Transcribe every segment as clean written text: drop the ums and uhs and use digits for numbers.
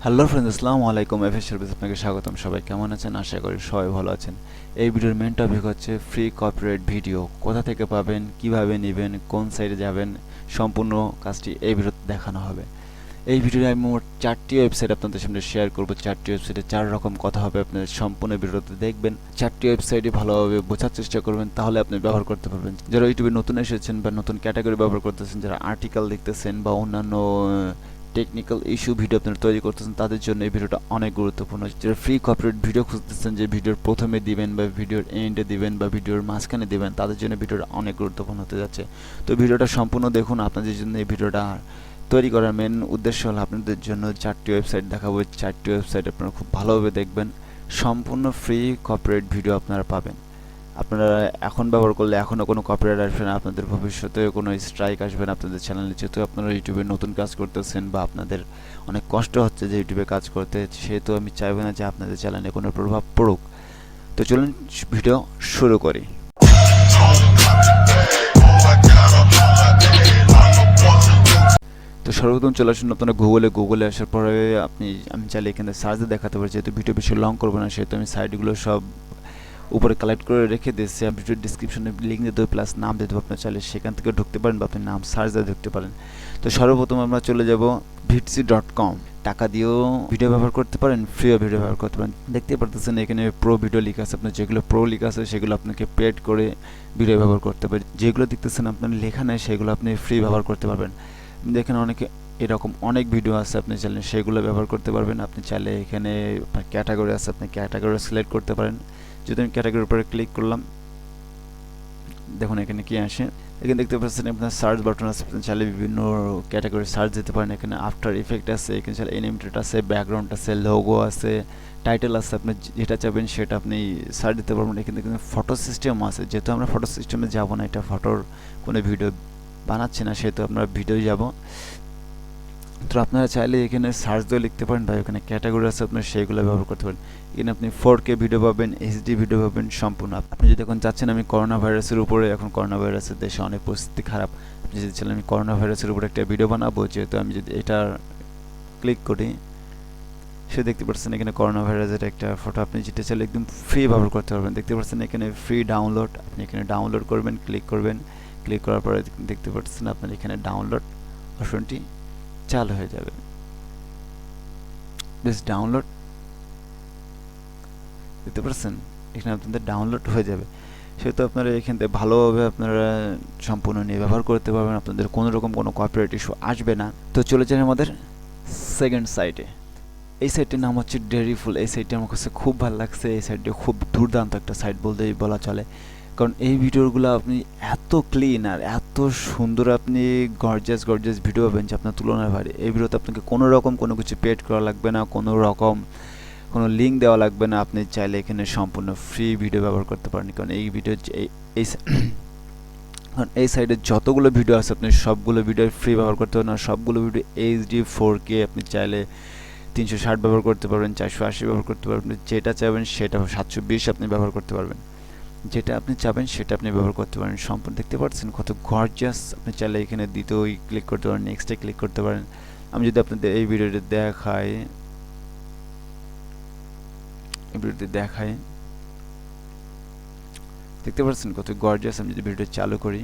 Hello friends, আসসালামু আলাইকুম। FS service আপনাকে স্বাগতম। সবাই কেমন আছেন? আশা করি সবাই ভালো আছেন। এই ভিডিওর মেন টপিক হচ্ছে ফ্রি কপিরাইট ভিডিও কোথা থেকে পাবেন, কিভাবে নেবেন, কোন সাইটে যাবেন, সম্পূর্ণ কাজটি এই ভিডিওতে দেখানো হবে। এই ভিডিওতে আমি মোট 4টি ওয়েবসাইট আপনাদের সামনে শেয়ার করব। 4টি ওয়েবসাইটে 4 রকম কথা হবে, আপনাদের সম্পূর্ণ ভিডিওতে দেখবেন। 4টি ওয়েবসাইটই ভালোভাবে বোঝার চেষ্টা করবেন, তাহলে আপনি ব্যবহার করতে পারবেন। যারা ইউটিউবে নতুন এসেছেন বা নতুন ক্যাটাগরি ব্যবহার করতেছেন, যারা আর্টিকেল লিখতেছেন বা অন্যান্য টেকনিক্যাল ইস্যু ভিডিও আপনারা তৈরি করতেছেন, তাদের জন্য এই ভিডিওটা অনেক গুরুত্বপূর্ণ। যারা ফ্রি কপিরাইট ভিডিও খুঁজতেছেন, যে ভিডিওর প্রথমে দিবেন বা ভিডিওর এন্ডে দিবেন বা ভিডিওর মাঝখানে দিবেন, তাদের জন্য ভিডিওটা অনেক গুরুত্বপূর্ণ হতে যাচ্ছে। তো ভিডিওটা সম্পূর্ণ দেখুন। আপনাদের জন্য এই ভিডিওটা তৈরি করার মেন উদ্দেশ্য হলো আপনাদের জন্য 4টি ওয়েবসাইট দেখাবো। 4টি ওয়েবসাইট আপনারা খুব ভালোভাবে দেখবেন। সম্পূর্ণ ফ্রি কপিরাইট ভিডিও আপনারা পাবেন। আপনারা এখন ব্যবহার করলে এখনও কোনো কপিরাইট আসবে না, আপনাদের ভবিষ্যতে কোনো স্ট্রাইক আসবে না আপনাদের চ্যানেলে। যেহেতু আপনারা ইউটিউবে নতুন কাজ করতেছেন বা আপনাদের অনেক কষ্ট হচ্ছে যে ইউটিউবে কাজ করতে, সেহেতু আমি চাইবো না যে আপনাদের চ্যানেলে কোনো প্রভাব পড়ুক। তো চলুন ভিডিও শুরু করি। তো সর্বপ্রথম চলে আসুন আপনারা গুগলে আসার পরে আমি চাইলে এখানে সার্চে দেখাতে পারি। যেহেতু ভিডিও বেশি লং করবো না, সেহেতু আমি সাইটগুলো সব উপরে কালেক্ট করে রেখে দিয়েছি। আমি ভিডিওর ডিসক্রিপশনে লিঙ্ক দিয়ে দেবো, প্লাস নাম দিয়ে দেবো। আপনার চাইলে সেখান থেকে ঢুকতে পারেন বা আপনি নাম সার্চ দিয়ে ঢুকতে পারেন। তো সর্বপ্রথম আমরা চলে যাব Wthout.com। টাকা দিয়েও ভিডিও ব্যবহার করতে পারেন, ফ্রিও ভিডিও ব্যবহার করতে পারেন। দেখতে পারতেছেন এখানে প্রো ভিডিও লেখা আছে। আপনার যেগুলো প্রো লেখা আছে সেগুলো আপনাকে পেড করে ভিডিও ব্যবহার করতে পারেন। যেগুলো দেখতেছেন আপনার লেখা নেই, সেগুলো আপনি ফ্রি ব্যবহার করতে পারবেন। দেখেন অনেকে এরকম অনেক ভিডিও আছে, আপনি চাইলে সেগুলো ব্যবহার করতে পারবেন। আপনি চাইলে এখানে আপনার ক্যাটাগরি আছে, আপনি ক্যাটাগরি সিলেক্ট করতে পারেন। যদি আমি ক্যাটাগরির উপরে ক্লিক করলাম, দেখুন এখানে কি আসে। এখানে দেখতে পাচ্ছেন আপনার সার্চ বাটন আছে, আপনি চাইলে বিভিন্ন ক্যাটাগরি সার্চ দিতে পারেন। এখানে আফটার ইফেক্ট আছে, এখানে চাইলে অ্যানিমেটেড আছে, ব্যাকগ্রাউন্ড আছে, লোগো আছে, টাইটেল আছে। আপনি যেটা চাইবেন সেটা আপনি সার্চ দিতে পারবেন। এখানে কিন্তু ফটো সিস্টেম আছে। যেহেতু আমরা ফটো সিস্টেমে যাব না, এটা ফটোর কোনো ভিডিও বানাচ্ছি না, সেহেতু আমরা ভিডিও যাব। তো আপনারা চাইলে এখানে সার্চ দিয়ে লিখতে পারেন বা এখানে ক্যাটাগরি আছে, আপনারা সেইগুলো ব্যবহার করতে পারেন। এখানে আপনি 4K ভিডিও পাবেন, এইচডি ভিডিও পাবেন সম্পূর্ণ। আপনি যদি এখন চাচ্ছেন আমি করোনা ভাইরাসের উপরে, এখন করোনা ভাইরাসের দেশে অনেক পরিস্থিতি খারাপ, আপনি যদি চাইলে আমি করোনা ভাইরাসের উপরে একটা ভিডিও বানাবো, যেহেতু আমি যদি এটা ক্লিক করি, সে দেখতে পাচ্ছেন এখানে করোনা ভাইরাসের একটা ফটো। আপনি যেটা চাইলে একদম ফ্রি ব্যবহার করতে পারবেন। দেখতে পাচ্ছেন এখানে ফ্রি ডাউনলোড, আপনি এখানে ডাউনলোড করবেন, ক্লিক করবেন। ক্লিক করার পরে দেখতে পাচ্ছেন আপনার এখানে ডাউনলোড অপশনটি চালু হয়ে যাবে। বেশ ডাউনলোড দেখতে পাচ্ছেন এখানে আপনাদের ডাউনলোড হয়ে যাবে। সেহেতু আপনারা এখান থেকে ভালোভাবে আপনারা সম্পূর্ণ নিয়ে ব্যবহার করতে পারবেন, আপনাদের কোনো রকম কোনো কপিরাইট ইস্যু আসবে না। তো চলে যান আমাদের সেকেন্ড সাইটে। এই সাইটটির নাম হচ্ছে ডেরিফুল। এই সাইটটি আমার কাছে খুব ভালো লাগছে। এই সাইটটি খুব দুর্দান্ত একটা সাইট বলতেই বলা চলে, কারণ এই ভিডিওগুলো আপনি এত ক্লিন আর এত সুন্দর, আপনি গর্জিয়াস ভিডিও পাবেন যে আপনার তুলনার বাইরে। এই ভিডিওতে আপনাকে কোনো রকম কোনো কিছু পেড করা লাগবে না, কোনো রকম কোনো লিঙ্ক দেওয়া লাগবে না। আপনি চাইলে এখানে সম্পূর্ণ ফ্রি ভিডিও ব্যবহার করতে পারেন, কারণ এই ভিডিও এই সাইডে যতগুলো ভিডিও আছে আপনি সবগুলো ভিডিও ফ্রি ব্যবহার করতে পারেন। আর সবগুলো ভিডিও এইচডি 4K, আপনি চাইলে 360 ব্যবহার করতে পারবেন, 480 ব্যবহার করতে পারবেন। যেটা চাইবেন সেটা 720 আপনি ব্যবহার করতে পারবেন। যেটা আপনি চাবেন সেটা আপনি ব্যবহার করতে পারেন। সম্পূর্ণ দেখতে পাচ্ছেন কত গর্জিয়াস। আপনি চাইলে এখানে দ্বিতীয় ক্লিক করতে পারেন, নেক্সটে ক্লিক করতে পারেন। আমি যদি আপনাদের এই ভিডিওটি দেখাই, দেখতে পাচ্ছেন কত গর্জিয়াস। আমি যদি ভিডিওটি চালু করি,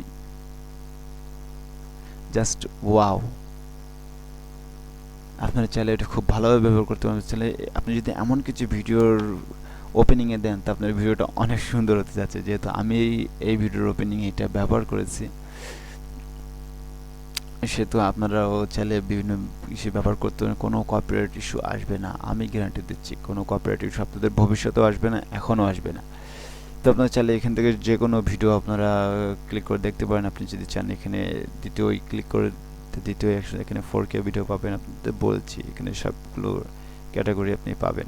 জাস্ট ওয়াও। আপনারা চাইলে এটা খুব ভালোভাবে ব্যবহার করতে পারেন। চাইলে আপনি যদি এমন কিছু ভিডিওর ওপেনিংয়ে দেন, তা আপনার ভিডিওটা অনেক সুন্দর হতে যাচ্ছে। যেহেতু আমি এই ভিডিওর ওপেনিংয়ে এটা ব্যবহার করেছি, সেহেতু আপনারাও চাইলে বিভিন্ন কিছু ব্যবহার করতে পারেন। কোনো কপিরাইট ইস্যু আসবে না, আমি গ্যারান্টি দিচ্ছি। কোনো কপিরাইট ইস্যু আপনাদের ভবিষ্যতেও আসবে না, এখনও আসবে না। তো আপনারা চাইলে এখান থেকে যে কোনো ভিডিও আপনারা ক্লিক করে দেখতে পারেন। আপনি যদি চান এখানে ক্লিক করে দ্বিতীয় এখানে 4K ভিডিও পাবেন। আপনাদের বলছি এখানে সবগুলো ক্যাটাগরি আপনি পাবেন।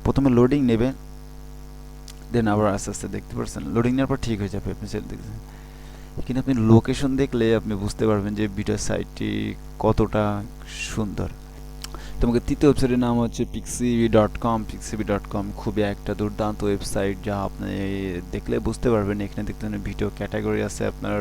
প্রথমে লোডিং নেবেন, দেন আবার আস্তে আস্তে দেখতে পাচ্ছেন লোডিং নেওয়ার পর ঠিক হয়ে যাবে। আপনি চাইলে দেখছেন এখানে আপনি লোকেশন দেখলে আপনি বুঝতে পারবেন যে ভিডিও সাইটটি কতটা সুন্দর। তো তোমাকে তৃতীয় ওয়েবসাইটের নাম হচ্ছে pixiv.com। pixiv.com খুবই একটা দুর্দান্ত ওয়েবসাইট, যা আপনি দেখলে বুঝতে পারবেন। এখানে দেখতে ভিডিও ক্যাটাগরি আছে, আপনার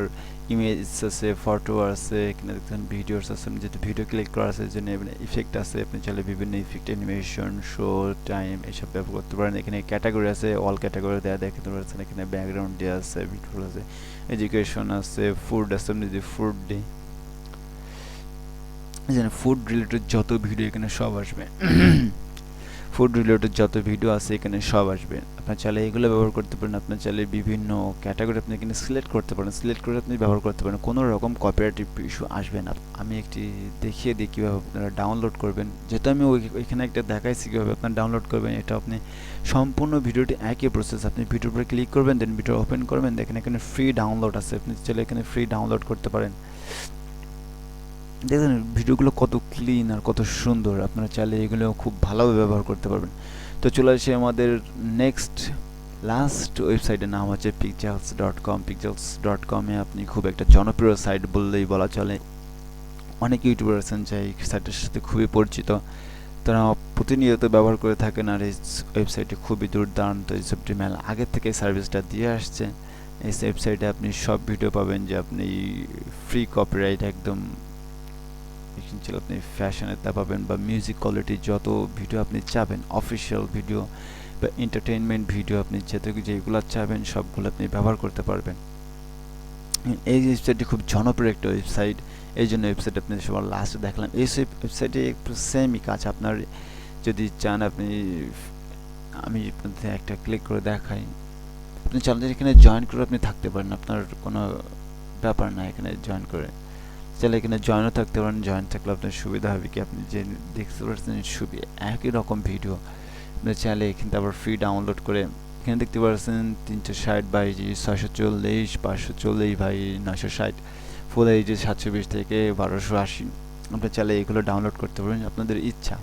ইমেজ আছে, ফটো আছে, এখানে দেখতে ভিডিওস আছে, যেহেতু ভিডিও ক্লিক করা আছে জন্য ইফেক্ট আছে, আপনি চাইলে বিভিন্ন ইফেক্ট, অ্যানিমেশন, শো টাইম এসব ব্যবহার করতে পারেন। এখানে ক্যাটাগরি আছে, অল ক্যাটাগরি দেওয়া দেখতে পাচ্ছেন। এখানে ব্যাকগ্রাউন্ড দেওয়া আছে, ভিডিও আছে, এডুকেশন আছে, ফুড আছে, আপনি যদি ফুড দিই, ফুড রিলেটেড যত ভিডিও এখানে সব আসবে। ফুড রিলেটেড যত ভিডিও আছে এখানে সব আসবে। আপনার চাইলে এগুলো ব্যবহার করতে পারেন। আপনার চাইলে বিভিন্ন ক্যাটাগরি আপনি এখানে সিলেক্ট করতে পারেন, সিলেক্ট করে আপনি ব্যবহার করতে পারেন, কোনো রকম কপিরাইট ইস্যু আসবে না। আমি একটি দেখিয়ে দিই কীভাবে আপনারা ডাউনলোড করবেন। যেহেতু আমি ওইখানে একটা দেখাইছি কীভাবে আপনারা ডাউনলোড করবেন। এটা আপনি সম্পূর্ণ ভিডিওটি একই প্রসেস। আপনি ভিডিওর উপরে ক্লিক করবেন, দেন ভিডিও ওপেন করবেন, দেখেন এখানে ফ্রি ডাউনলোড আছে, আপনি চাইলে এখানে ফ্রি ডাউনলোড করতে পারেন। দেখুন ভিডিওগুলো কত ক্লিন আর কত সুন্দর, আপনারা চাইলে এগুলো খুব ভালোভাবে ব্যবহার করতে পারবেন। তো চলে আসি আমাদের নেক্সট লাস্ট ওয়েবসাইটের নাম হচ্ছে pixels.com। pixels.com-এ আপনি খুব একটা জনপ্রিয় সাইট বললেই বলা চলে। অনেক ইউটিউবার আছেন যা এই সাইটের সাথে খুবই পরিচিত, তারা প্রতিনিয়ত ব্যবহার করে থাকেন। আর এই ওয়েবসাইটে খুবই দুর্দান্ত, এই সবটি মেলা আগের থেকে সার্ভিসটা দিয়ে আসছে। এই ওয়েবসাইটে আপনি সব ভিডিও পাবেন যে আপনি ফ্রি কপিরাইট একদম ছিল, আপনি ফ্যাশনের তা পাবেন, বা মিউজিক কোয়ালিটি যত ভিডিও আপনি চাবেন, অফিসিয়াল ভিডিও বা এন্টারটেইনমেন্ট ভিডিও আপনি যেগুলো চাবেন সবগুলো আপনি ব্যবহার করতে পারবেন। এই ওয়েবসাইটটি খুব জনপ্রিয় একটা ওয়েবসাইট, এই জন্য ওয়েবসাইট আপনি সবার লাস্টে দেখলাম। এই ওয়েবসাইটে একটু সেমই কাজ, আপনার যদি চান আপনি, আমি একটা ক্লিক করে দেখাই, আপনি চাইলে এখানে জয়েন করে আপনি থাকতে পারেন, আপনার কোনো ব্যাপার না। এখানে জয়েন করে চাইলে এখানে জয়েনও থাকতে পারেন। জয়েন থাকলে আপনার সুবিধা হবে কি, আপনি যে দেখতে পাচ্ছেন একই রকম ভিডিও, আপনি চাইলে এখান থেকে আবার ফ্রি ডাউনলোড করে এখানে দেখতে পাচ্ছেন 360 বাই 640, 540 বাই 960, ফুল এইচডি 720 থেকে 1280। আপনি চাইলে এগুলো ডাউনলোড করতে পারেন, আপনাদের ইচ্ছা।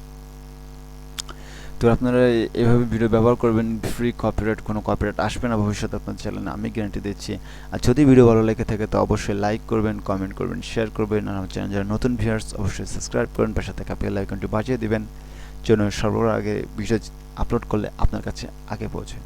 তো আপনারা এভাবে ভিডিও ব্যবহার করবেন, ফ্রি কপিরাইট, কোনো কপিরাইট আসবে না ভবিষ্যতে আপনার চ্যানেলে, আমি গ্যারান্টি দিচ্ছি। আর যদি ভিডিও ভালো লেগে থাকে তো অবশ্যই লাইক করবেন, কমেন্ট করবেন, শেয়ার করবেন। আর আমার চ্যানেল যারা নতুন ভিউয়ার্স অবশ্যই সাবস্ক্রাইব করবেন, পাশে থাকা বেল আইকনটি বাজিয়ে দিবেন, যেন সর্বদা আগে ভিডিও আপলোড করলে আপনার কাছে আগে পৌঁছে।